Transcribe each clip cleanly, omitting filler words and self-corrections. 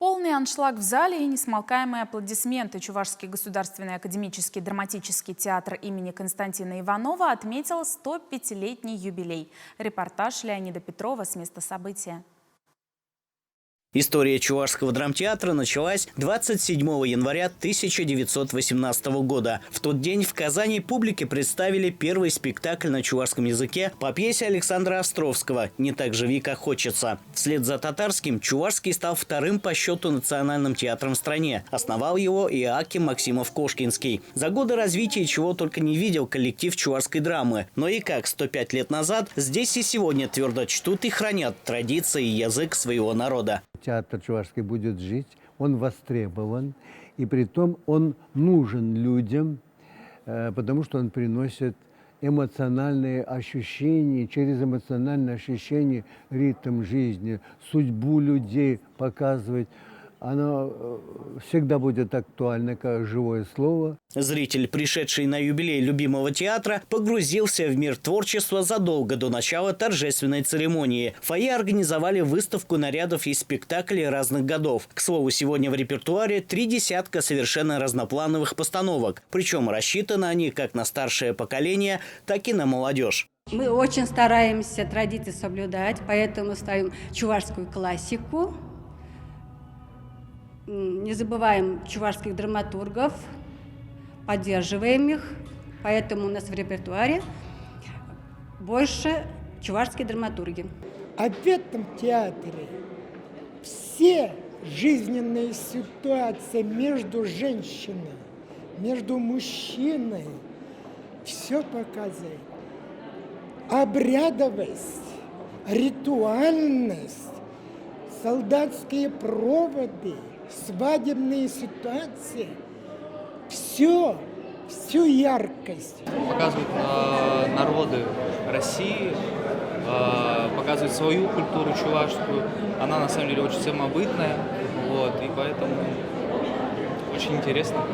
Полный аншлаг в зале и несмолкаемые аплодисменты. Чувашский государственный академический драматический театр имени Константина Иванова отметил 105-летний юбилей. Репортаж Леонида Петрова с места события. История Чувашского драмтеатра началась 27 января 1918 года. В тот день в Казани публике представили первый спектакль на чувашском языке по пьесе Александра Островского «Не так живи, как хочется». Вслед за татарским Чувашский стал вторым по счету национальным театром в стране. Основал его Иоаким Максимов-Кошкинский. За годы развития чего только не видел коллектив чувашской драмы. Но и как 105 лет назад, здесь и сегодня твердо чтут и хранят традиции и язык своего народа. Театр чувашский будет жить, он востребован, и притом он нужен людям, потому что он приносит эмоциональные ощущения, через эмоциональные ощущения ритм жизни, судьбу людей показывать. Оно всегда будет актуально, как живое слово. Зритель, пришедший на юбилей любимого театра, погрузился в мир творчества задолго до начала торжественной церемонии. В фойе организовали выставку нарядов и спектаклей разных годов. К слову, сегодня в репертуаре 30 совершенно разноплановых постановок. Причем рассчитаны они как на старшее поколение, так и на молодежь. Мы очень стараемся традиции соблюдать, поэтому ставим чувашскую классику. Не забываем чувашских драматургов, поддерживаем их, поэтому у нас в репертуаре больше чувашские драматурги. А в этом театре все жизненные ситуации между женщиной, между мужчиной, все показывает. Обрядовость, ритуальность, солдатские проводы, свадебные ситуации, всю яркость. Показывают народы России, показывают свою культуру чувашскую. Она на самом деле очень самобытная, и поэтому очень интересно.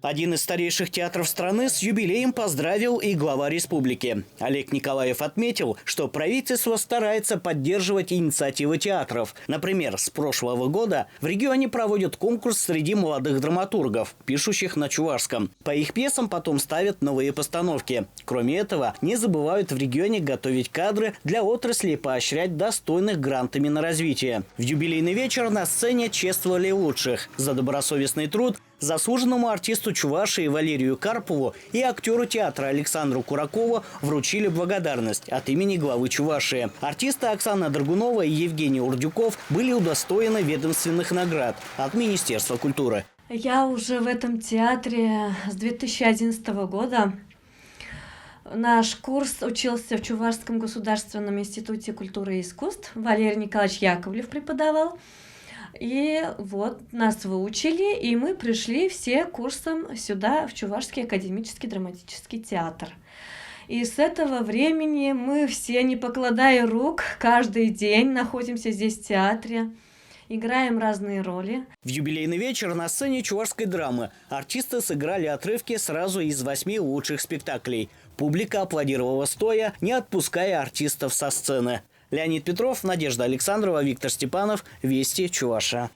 Один из старейших театров страны с юбилеем поздравил и глава республики. Олег Николаев отметил, что правительство старается поддерживать инициативы театров. Например, с прошлого года в регионе проводят конкурс среди молодых драматургов, пишущих на чувашском. По их пьесам потом ставят новые постановки. Кроме этого, не забывают в регионе готовить кадры для отрасли и поощрять достойных грантами на развитие. В юбилейный вечер на сцене чествовали лучших за добросовестный труд, заслуженному артисту Чувашии Валерию Карпову и актеру театра Александру Куракову вручили благодарность от имени главы Чувашии. Артисты Оксана Драгунова и Евгений Урдюков были удостоены ведомственных наград от Министерства культуры. Я уже в этом театре с 2011 года. Наш курс учился в Чувашском государственном институте культуры и искусств. Валерий Николаевич Яковлев преподавал. И вот нас выучили, и мы пришли все курсом сюда, в Чувашский академический драматический театр. И с этого времени мы все, не покладая рук, каждый день находимся здесь в театре, играем разные роли. В юбилейный вечер на сцене чувашской драмы артисты сыграли отрывки сразу из 8 лучших спектаклей. Публика аплодировала стоя, не отпуская артистов со сцены. Леонид Петров, Надежда Александрова, Виктор Степанов. Вести, Чуваша.